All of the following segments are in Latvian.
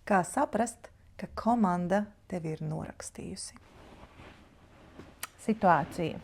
Kā saprast, ka komanda tevi ir norakstījusi? Situācija.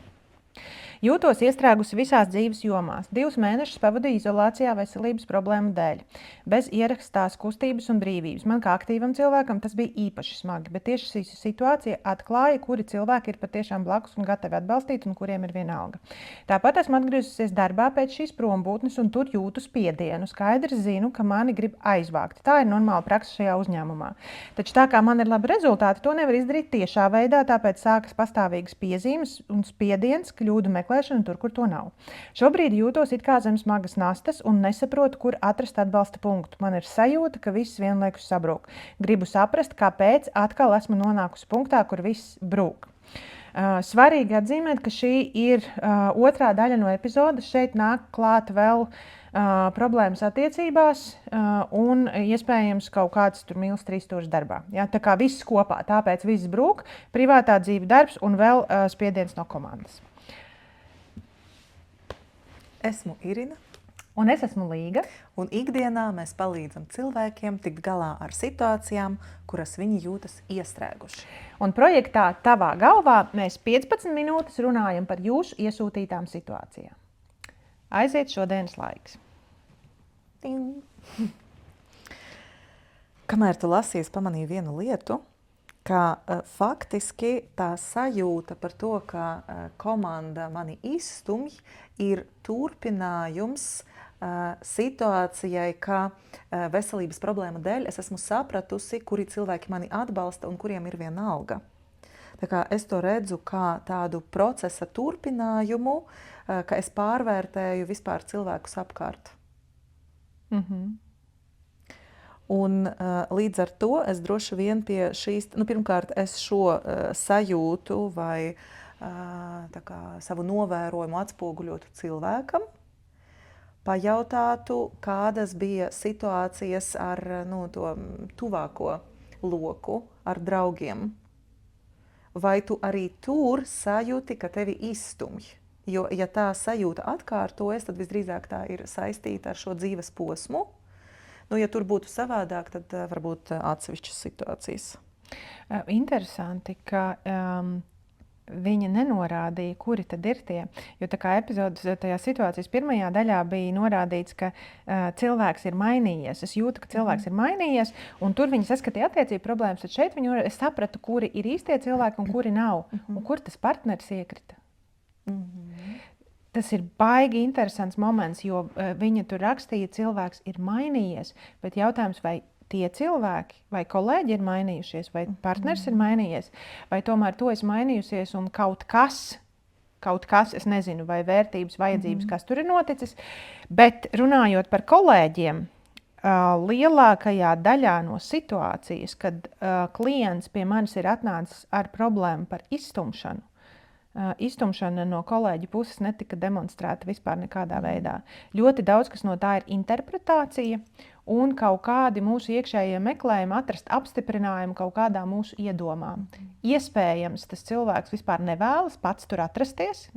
Jūtos iestrēgusi visās dzīves jomās. 2 mēnešus pavadīju izolācijā veselības problēmu dēļ. Bez ierakstās kustības un brīvības. Man kā aktīvam cilvēkam tas bija īpaši smagi, bet tieši šī situācija atklāja, kuri cilvēki ir patiešām blakus un gatavi atbalstīt un kuriem ir vienalga. Tāpat esmu atgriezusies darbā pēc šīs prombūtnes un tur jūtu spiedienu. Skaidri zinu, ka mani grib aizvākt. Tā ir normāla praksa šajā uzņēmumā. Taču tā kā man ir labi rezultāti, to nevar izdarīt tiešā veidā, tāpēc sākas pastāvīgas piezīmes un spiediens, kļūdu meklēšana tur, kur to nav. Šobrīd jūtos it kā zem smagas nastas un nesaprotu, kur atrast atbalsta punktu. Man ir sajūta, ka viss vienlaikus sabrūk. Gribu saprast, kāpēc atkal esmu nonākusi punktā, kur viss brūk. Svarīgi atzīmēt, ka šī ir otrā daļa no epizodes. Šeit nāk klāt vēl problēmas attiecībās un iespējams kaut kāds tur mīls 3 stūris darbā. Ja? Tā kā viss kopā, tāpēc viss brūk, privātā dzīve, darbs un vēl spiediens no komandas. Esmu Irina. Un es esmu Līga. Un ikdienā mēs palīdzam cilvēkiem tikt galā ar situācijām, kuras viņi jūtas iestrēguši. Un projektā Tavā galvā mēs 15 minūtes runājam par jūsu iesūtītām situācijām. Aiziet šodienas laiks. Kamēr tu lasies, pamanīju vienu lietu, ka faktiski tā sajūta par to, ka komanda mani izstumj, ir turpinājums situācijai, ka veselības problēmu dēļ es esmu sapratusi, kuri cilvēki mani atbalsta un kuriem ir vienalga. Tā kā es to redzu kā tādu procesa turpinājumu, ka es pārvērtēju vispār cilvēkus apkārt. Un līdz ar to es droši vien pie šīs, pirmkārt es šo sajūtu vai tā kā savu novērojumu atspoguļotu cilvēkam, pajautātu, kādas bija situācijas ar to tuvāko loku, ar draugiem. Vai tu arī tur sajūti, ka tevi izstumj? Jo, ja tā sajūta atkārtojas, tad visdrīzāk tā ir saistīta ar šo dzīves posmu. Ja tur būtu savādāk, tad varbūt atsevišķas situācijas. Interesanti, ka viņa nenorādīja, kuri tad ir tie. Jo tā kā epizodes tajā situācijas pirmajā daļā bija norādīts, ka cilvēks ir mainījies. Es jūtu, ka cilvēks ir mainījies, un tur viņi saskatīja attiecību problēmas. Tad šeit es sapratu, kuri ir īstie cilvēki un kuri nav. Un kur tas partneris iekrita. Tas ir baigi interesants moments, jo viņa tur rakstīja, cilvēks ir mainījies, bet jautājums, vai tie cilvēki, vai kolēģi ir mainījušies, vai partneris ir mainījies, vai tomēr tu esi mainījusies un kaut kas, es nezinu, vai vērtības, vajadzības, kas tur ir noticis, bet runājot par kolēģiem, lielākajā daļā no situācijas, kad klients pie manis ir atnācis ar problēmu par izstumšanu, izstumšana no kolēģa puses netika demonstrēta vispār nekādā veidā. Ļoti daudz, kas no tā ir interpretācija un kaut kādi mūsu iekšējie meklējumi atrast apstiprinājumu kaut kādām mūsu iedomām. Iespējams, tas cilvēks vispār nevēlas pats tur atrasties,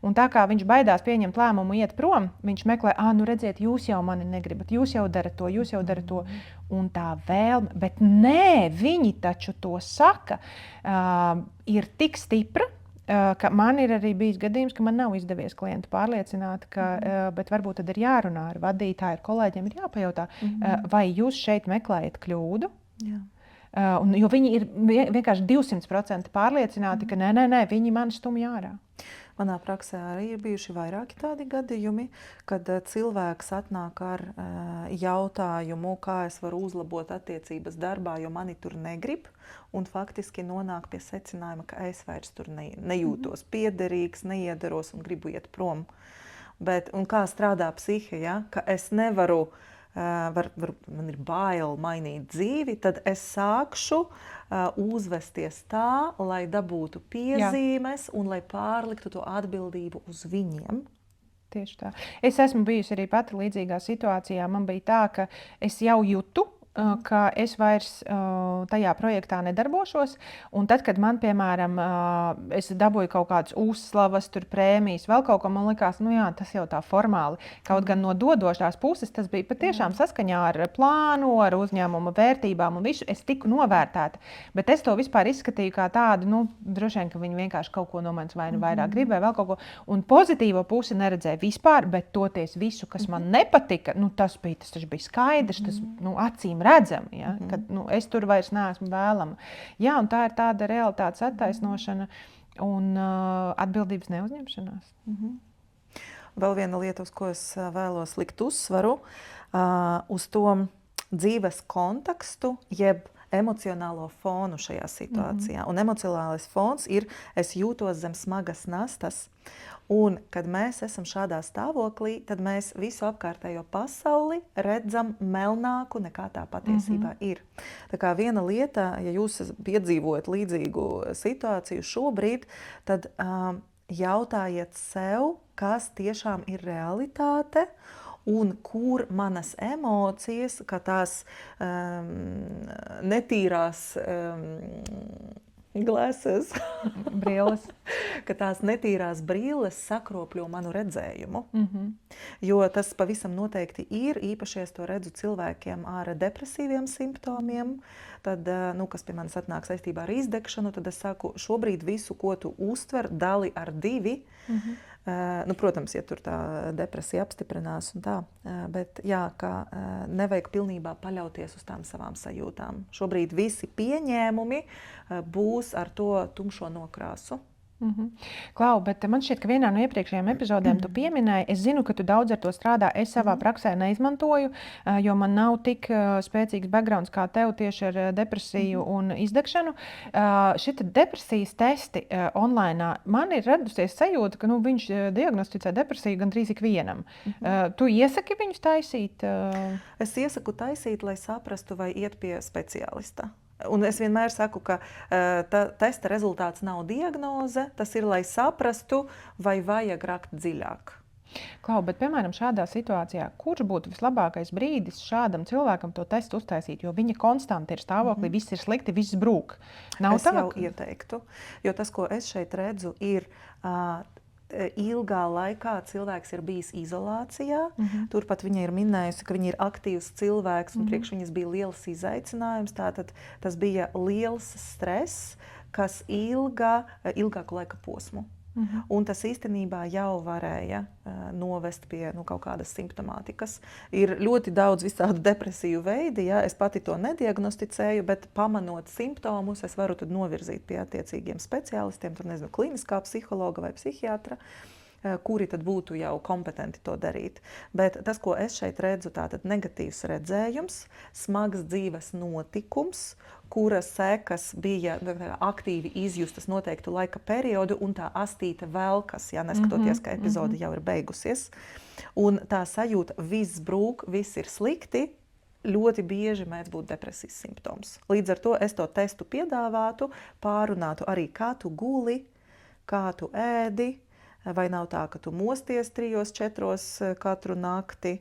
un tā kā viņš baidās pieņemt lēmumu iet prom, viņš meklē, redziet, jūs jau mani negribat, jūs jau darat to, un tā vēlme, bet nē, viņi taču to saka, ir tik stipra, ka man ir arī bijis gadījums, ka man nav izdevies klientu pārliecināt, bet varbūt tad ir jārunā ar vadītāju, ar kolēģiem, ir jāpajautā, vai jūs šeit meklējat kļūdu? Jā. Jo viņi ir vienkārši 200% pārliecināti, ka nē, viņi mani stumj ārā. Manā praksē arī ir bijuši vairāki tādi gadījumi, kad cilvēks atnāk ar jautājumu, kā es varu uzlabot attiecības darbā, jo mani tur negrib, un faktiski nonāk pie secinājuma, ka es vairs tur nejūtos piederīgs, neiedaros un gribu iet prom. Un kā strādā psihe, ja? Ka es nevaru, man ir bail mainīt dzīvi, tad es sākšu uzvesties tā, lai dabūtu piezīmes un lai pārliktu to atbildību uz viņiem. Tieši tā. Es esmu bijusi arī pati līdzīgā situācijā. Man bija tā, ka es jau jūtu ka es vairs tajā projektā nedarbošos, un tad, kad man, piemēram, es dabūju kaut kādas uzslavas, tur prēmijas, vēl kaut ko, man likās, nu jā, tas jau tā formāli. Kaut gan no dodošās puses tas bija patiešām saskaņā ar plānu, ar uzņēmuma vērtībām un visu. Es tiku novērtēta, bet es to vispār izskatīju kā tādu, nu, droši vien, ka viņi vienkārši kaut ko no manis vai nu vairāk grib, vai vēl kaut ko. Un pozitīvo pusi neredzēju vispār, bet toties visu, kas man nepatika, nu, tas taču bija skaidrs, tas, nu, acīm redzami, ja? Kad, nu, es tur vairs neesmu vēlama. Jā, un tā ir tāda realitātes attaisnošana un atbildības neuzņemšanās. Vēl viena lieta, uz ko es vēlos likt uzsvaru, uz to dzīves kontekstu, jeb emocionālo fonu šajā situācijā. Un emocionālais fons ir, es jūtos zem smagas nastas. Un, kad mēs esam šādā stāvoklī, tad mēs visu apkārtējo pasauli redzam melnāku nekā tā patiesībā ir. Tā kā viena lieta, ja jūs piedzīvojat līdzīgu situāciju šobrīd, tad jautājiet sev, kas tiešām ir realitāte un kur manas emocijas, ka tās netīrās glasses, brilles. Ka tās netīrās brilles sakropļo manu redzējumu. Jo tas pavisam noteikti ir, īpaši es to redzu cilvēkiem ar depresīviem simptomiem, tad, nu, kas pie manis atnāk saistībā ar izdegšanu, tad es saku, šobrīd visu, ko tu uztver, dali ar 2. Nu, protams, ja tur tā depresija apstiprinās un tā, bet jā, ka nevajag pilnībā paļauties uz tām savām sajūtām. Šobrīd visi pieņēmumi būs ar to tumšo nokrāsu. Klau, bet man šķiet, ka vienā no iepriekšējām epizodēm tu pieminēji, es zinu, ka tu daudz ar to strādā, es savā praksē neizmantoju, jo man nav tik spēcīgs backgrounds kā tev tieši ar depresiju un izdegšanu. Šita depresijas testi online, man ir radusies sajūta, ka viņš diagnosticē depresiju gandrīz ikvienam. Tu iesaki viņus taisīt? Es iesaku taisīt, lai saprastu, vai iet pie speciālista. Un es vienmēr saku, ka testa rezultāts nav diagnoze, tas ir, lai saprastu, vai vajag rakt dziļāk. Klau, bet, piemēram, šādā situācijā, kurš būtu vislabākais brīdis šādam cilvēkam to testu uztaisīt? Jo viņa konstanti ir stāvoklī, viss ir slikti, viss brūk. Nav es jau ieteiktu, jo tas, ko es šeit redzu, ir ilgā laikā cilvēks ir bijis izolācijā. Turpat viņa ir minējusi, ka viņa ir aktīvs cilvēks un priekš viņas bija liels izaicinājums. Tātad tas bija liels stress, kas ilgāku laika posmu. Un tas īstenībā jau varēja novest pie kaut kādas simptomātikas. Ir ļoti daudz visādu depresiju veidi, ja? Es pati to nediagnosticēju, bet pamanot simptomus, es varu tad novirzīt pie attiecīgiem speciālistiem, tur nezinu, kliniskā psihologa vai psihiatra, kuri tad būtu jau kompetenti to darīt. Bet tas, ko es šeit redzu, tātad negatīvs redzējums, smags dzīves notikums, kura sekas bija aktīvi izjustas noteiktu laika periodu, un tā astīte velkas, ja neskatoties, ka epizode jau ir beigusies. Un tā sajūta, viss brūk, viss ir slikti, ļoti bieži mēdz būt depresijas simptoms. Līdz ar to es to testu piedāvātu, pārunātu arī, kā tu guli, kā tu ēdi, vai nav tā, ka tu mosties 3-4 katru nakti,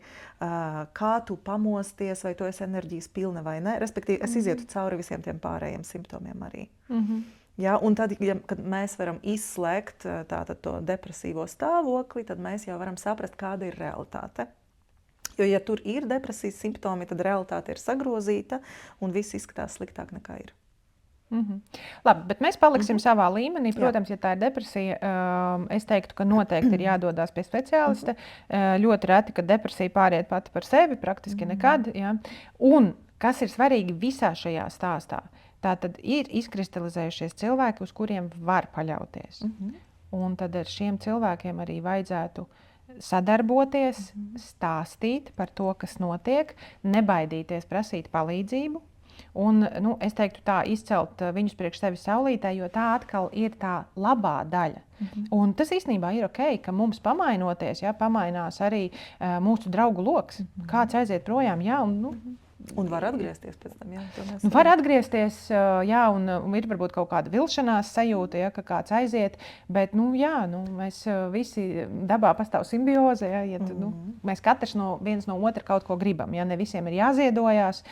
kā tu pamosties, vai tu esi enerģijas pilna vai ne. Respektīvi, es izietu cauri visiem tiem pārējiem simptomiem arī. Ja, un tad, kad mēs varam izslēgt tātad to depresīvo stāvokli, tad mēs jau varam saprast, kāda ir realitāte. Jo, ja tur ir depresijas simptomi, tad realitāte ir sagrozīta un viss izskatās sliktāk nekā ir. Labi, bet mēs paliksim savā līmenī. Protams, ja tā ir depresija, es teiktu, ka noteikti ir jādodās pie speciālista. Ļoti reti, ka depresija pāriet pati par sevi, praktiski nekad. Ja? Un kas ir svarīgi visā šajā stāstā? Tā tad ir izkristalizējušies cilvēki, uz kuriem var paļauties. Un tad ar šiem cilvēkiem arī vajadzētu sadarboties, stāstīt par to, kas notiek, nebaidīties prasīt palīdzību. Un, es teiktu tā, izcelt viņus priekš sevis saulītē, jo tā atkal ir tā labā daļa. Un tas īstenībā ir ok, ka mums pamainoties, ja, pamainās arī mūsu draugu loks. Kāds aiziet projām, jā, un Un var atgriezties pēc tam, jā. Nu, var atgriezties, jā, un ir varbūt kaut kāda vilšanās sajūta, ja, ka kāds aiziet, bet, jā, mēs visi dabā pastāv simbioze, ja, mēs katrs viens no otra kaut ko gribam, ja, ne visiem ir jāziedojās,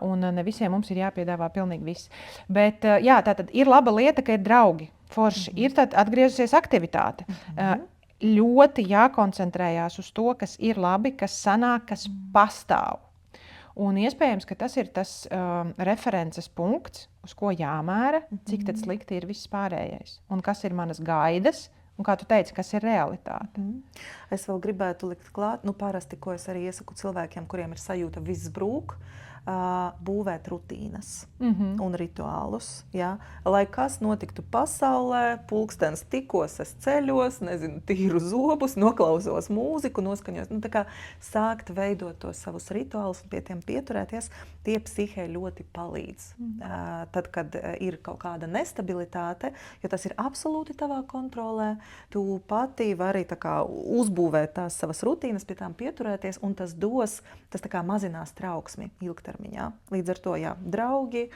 un ne visiem mums ir jāpiedāvā pilnīgi viss. Bet, jā, tātad ir laba lieta, ka ir draugi, forši, ir tad atgriezusies aktivitāte. Ļoti jākoncentrējās uz to, kas ir labi, kas sanāk, kas pastāv. Un iespējams, ka tas ir tas references punkts, uz ko jāmēra, cik tad slikti ir viss pārējais. Un kas ir manas gaidas, un kā tu teici, kas ir realitāte. Es vēl gribētu likt klāt, parasti, ko es arī iesaku cilvēkiem, kuriem ir sajūta viss brūk, būvēt rutīnas un rituālus. Ja? Lai kas notiktu pasaulē, pulkstens tikos, es ceļos, tīru zobus, noklausos mūziku, noskaņos. Tā kā sākt veidot tos savus rituālus un pie tiem pieturēties, tie psihē ļoti palīdz. Tad, kad ir kaut kāda nestabilitāte, jo tas ir absolūti tavā kontrolē, tu pati vari tā kā uzbūvēt tās savas rutīnas, pie tām pieturēties, un tas tā kā mazinās trauksmi ilgtermiņā. Līdz ar to, jā, draugi,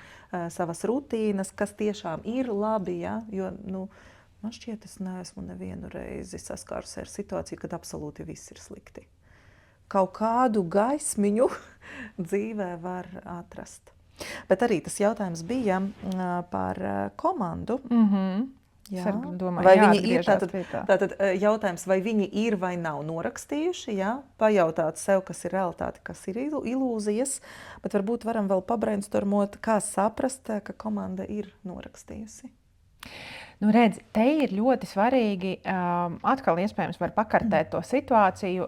savas rutīnas, kas tiešām ir labi, jā, jo, man šķiet, es neesmu nevienu reizi saskārusi ar situāciju, kad absolūti viss ir slikti. Kaut kādu gaismiņu dzīvē var atrast. Bet arī tas jautājums bija par komandu. Jā. Domāju, vai viņi ir, tātad jautājums, vai viņi ir vai nav norakstījuši, jā? Pajautāt sev, kas ir realitāte, kas ir ilūzijas, bet varbūt varam vēl pabrainstormot, kā saprast, ka komanda ir norakstījusi. Redz, te ir ļoti svarīgi, atkal iespējams var pakartēt to situāciju,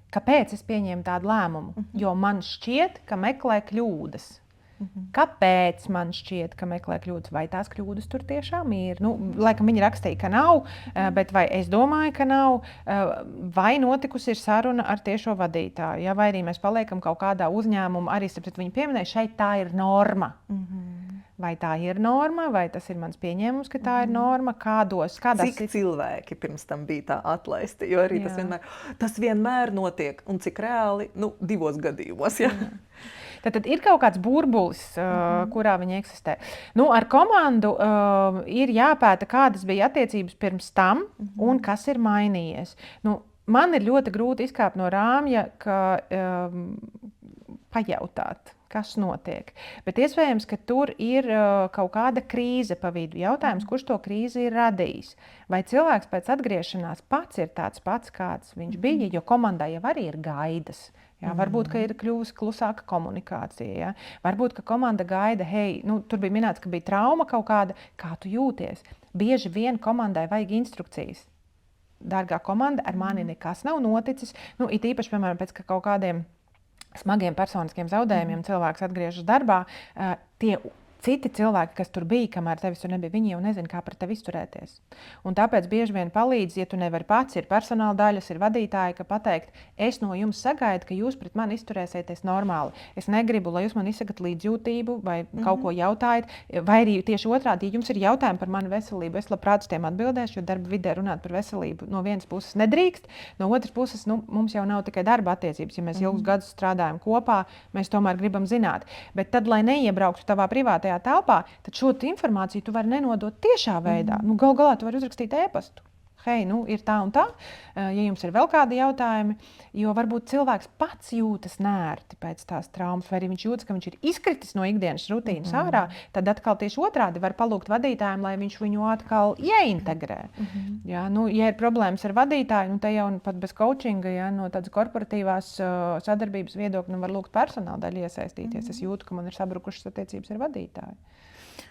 kāpēc es pieņēmu tādu lēmumu, jo man šķiet, ka meklē kļūdas. Kāpēc man šķiet, ka meklē kļūdas? Vai tās kļūdas tur tiešām ir? Laikam viņi rakstīja, ka nav, bet vai es domāju, ka nav? Vai notikusi ir saruna ar tiešo vadītāju? Ja? Vai arī mēs paliekam kaut kādā uzņēmumā, arī viņi pieminēja, šeit tā ir norma. Vai tā ir norma, vai tas ir mans pieņēmums, ka tā ir norma? Cik cilvēki pirms tam bija tā atlaisti? Jo arī tas vienmēr notiek. Un cik reāli? 2 gadījumos. Ja? Tad ir kaut kāds burbulis, kurā viņi eksistē. Ar komandu ir jāpēta, kādas bija attiecības pirms tam un kas ir mainījies. Man ir ļoti grūti izkāpt no rāmja, ka pajautāt, kas notiek. Bet iespējams, ka tur ir kaut kāda krīze pa vidu. Jautājums, kurš to krīzi ir radījis? Vai cilvēks pēc atgriešanās pats ir tāds pats, kāds viņš bija, jo komandai jau arī ir gaidas. Jā, varbūt, ka ir kļuvusi klusāka komunikācija. Ja? Varbūt, ka komanda gaida, tur bija minēts, ka bija trauma kaut kāda, kā tu jūties. Bieži vien komandai vajag instrukcijas. Dārgā komanda, ar mani nekas nav noticis. It īpaši, piemēram, pēc kaut kādiem smagiem personiskiem zaudējumiem cilvēks atgriežas darbā, tie citi cilvēki, kas tur bija, kamēr tevis tur nebija, viņi jau nezina, kā pret tevi izturēties. Un tāpēc bieži vien palīdz, ja tu nevari pats, ir personāla daļas, ir vadītāji, ka pateikt, es no jums sagaidu, ka jūs pret mani izturēsieties normāli. Es negribu, lai jūs man izsakat līdzjūtību vai kaut ko jautājat, vai arī tieši otrādi, ja jums ir jautājumi par manu veselību, es labprāt uz tiem atbildēšu, jo darba vidē runāt par veselību no vienas puses nedrīkst, no otras puses, mums jau nav tikai darba attiecības, ja mēs ilgus gadus strādājam kopā, mēs tomēr gribam zināt. Bet tad, lai neiebrauktu tavā privātajā telpā, tad šo informāciju tu vari nenodot tiešā veidā. Galu galā tu vari uzrakstīt e-pastu. Hei, ir tā un tā, ja jums ir vēl kādi jautājumi, jo varbūt cilvēks pats jūtas nērti pēc tās traumas, vai arī viņš jūtas, ka viņš ir izkritis no ikdienas rutīnas ārā, tad atkal tieši otrādi var palūgt vadītājiem, lai viņš viņu atkal ieintegrē. Ja ir problēmas ar vadītāju, te jau pat bez coachinga, no tādas korporatīvās sadarbības viedokļa var lūgt personāla daļu iesaistīties. Es jūtu, ka man ir sabrukušas attiecības ar vadītāju.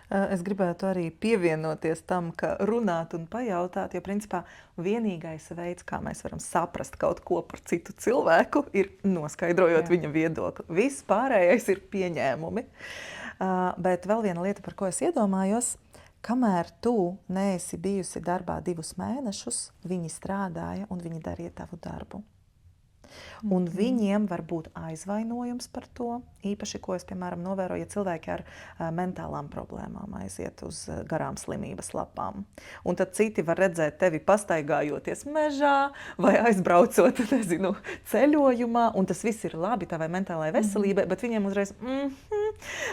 Es gribētu arī pievienoties tam, ka runāt un pajautāt, jo principā vienīgais veids, kā mēs varam saprast kaut ko par citu cilvēku, ir noskaidrojot viņa viedokli. Viss pārējais ir pieņēmumi. Bet vēl viena lieta, par ko es iedomājos, kamēr tu neesi bijusi darbā 2 mēnešus, viņi strādāja un viņi darīja tavu darbu. Un viņiem var būt aizvainojums par to. Īpaši, ko es, piemēram, novēroju, ja cilvēki ar mentālām problēmām aiziet uz garām slimības lapām. Un tad citi var redzēt tevi pastaigājoties mežā vai aizbraucot, nezinu, ceļojumā. Un tas viss ir labi tavai mentālajai veselībai, bet viņiem uzreiz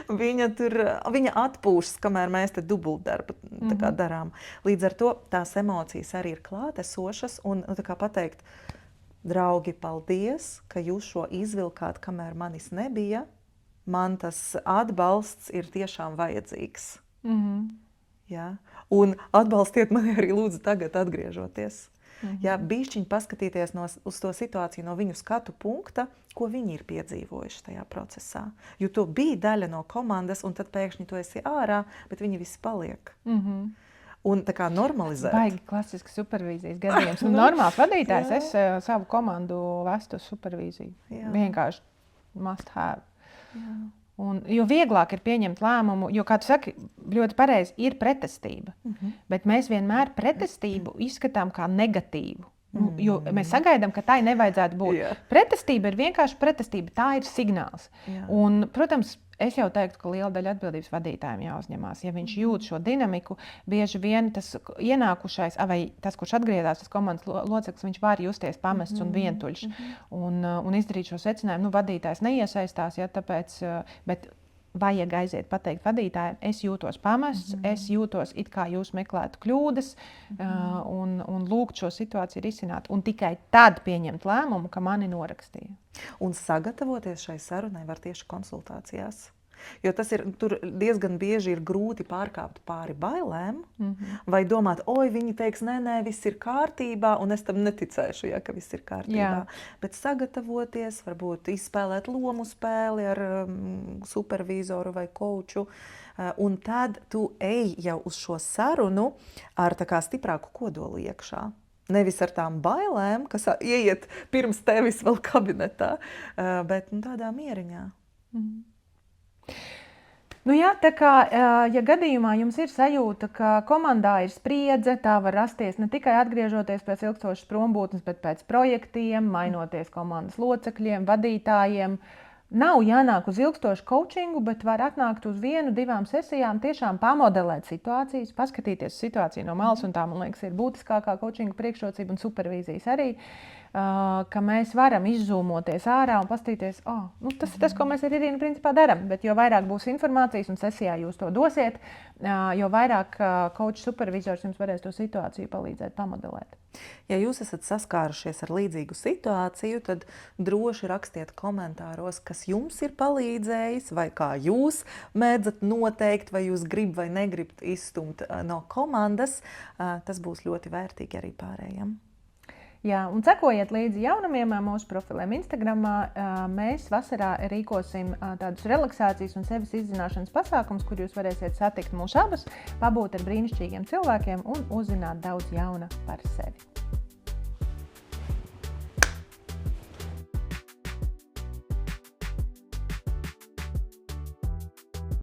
viņa atpūšas, kamēr mēs te dubultdarbu tā kā darām. Līdz ar to tās emocijas arī ir klātesošas un tā kā pateikt, draugi, paldies, ka jūs šo izvilkāt, kamēr manis nebija. Man tas atbalsts ir tiešām vajadzīgs. Ja? Un atbalstiet mani arī lūdzu tagad atgriežoties. Ja? Bišķiņ paskatīties uz to situāciju no viņu skatu punkta, ko viņi ir piedzīvojuši tajā procesā. Jo tu biji daļa no komandas, un tad pēkšņi tu esi ārā, bet viņi visi paliek. Un tā kā normalizēt. Baigi klasiski supervīzijas gadījums. Normāls vadītājs, es savu komandu vestu uz supervīziju. Vienkārši must have. Jo vieglāk ir pieņemt lēmumu, jo, kā tu saki, ļoti pareizi ir pretestība. Bet mēs vienmēr pretestību izskatām kā negatīvu. Jo mēs sagaidām, ka tai nevajadzētu būt. Pretestība ir vienkārši pretestība, tā ir signāls. Un, protams, es jau teiktu, ka liela daļa atbildības vadītājiem jāuzņemās. Ja viņš jūt šo dinamiku, bieži vien tas ienākušais, vai tas, kurš atgriezās, tas komandas loceklis, viņš var justies pamests un vientuļš. Un izdarīt šo secinājumu, vadītājs neiesaistās, ja, tāpēc, bet vajag aiziet pateikt vadītājiem, es jūtos pamests, es jūtos it kā jūs meklētu kļūdas un lūgt šo situāciju risināt. Un tikai tad pieņemt lēmumu, ka mani norakstīja. Un sagatavoties šai sarunai var tieši konsultācijās. Jo tas ir, tur diezgan bieži ir grūti pārkāpt pāri bailēm vai domāt, oi, viņi teiks, nē, viss ir kārtībā, un es tam neticēšu, ja, ka viss ir kārtībā. Bet sagatavoties, varbūt izspēlēt lomu spēli ar supervizoru vai koču, un tad tu ej jau uz šo sarunu ar tā kā stiprāku kodolu iekšā. Nevis ar tām bailēm, kas ieiet pirms tevis vēl kabinetā, bet tādā mieriņā. Jā, tā kā, ja gadījumā jums ir sajūta, ka komandā ir spriedze, tā var rasties ne tikai atgriežoties pēc ilgstošas prombūtnes, bet pēc projektiem, mainoties komandas locekļiem, vadītājiem. Nav jānāk uz ilgstošu coachingu, bet var atnākt uz 1-2 sesijām, tiešām pamodelēt situācijas, paskatīties situāciju no malas, un tā, man liekas, ir būtiskākā coachinga priekšrocība un supervīzijas arī, ka mēs varam izzūmoties ārā un paskatīties, tas ir tas, ko mēs ar Irīnu principā daram, bet jo vairāk būs informācijas un sesijā jūs to dosiet, jo vairāk coach supervizors jums varēs to situāciju palīdzēt pamodelēt. Ja jūs esat saskārušies ar līdzīgu situāciju, tad droši rakstiet komentāros, kas jums ir palīdzējis, vai kā jūs mēdzat noteikt, vai jūs grib vai negribat izstumt no komandas. Tas būs ļoti vērtīgi arī pārējiem. Jā, un sekojiet līdzi jaunumiem mūsu profiliem Instagramā. Mēs vasarā rīkosim tādus relaksācijas un sevis izzināšanas pasākumus, kur jūs varēsiet satikt mūs abus, pabūt ar brīnišķīgiem cilvēkiem un uzzināt daudz jauna par sevi.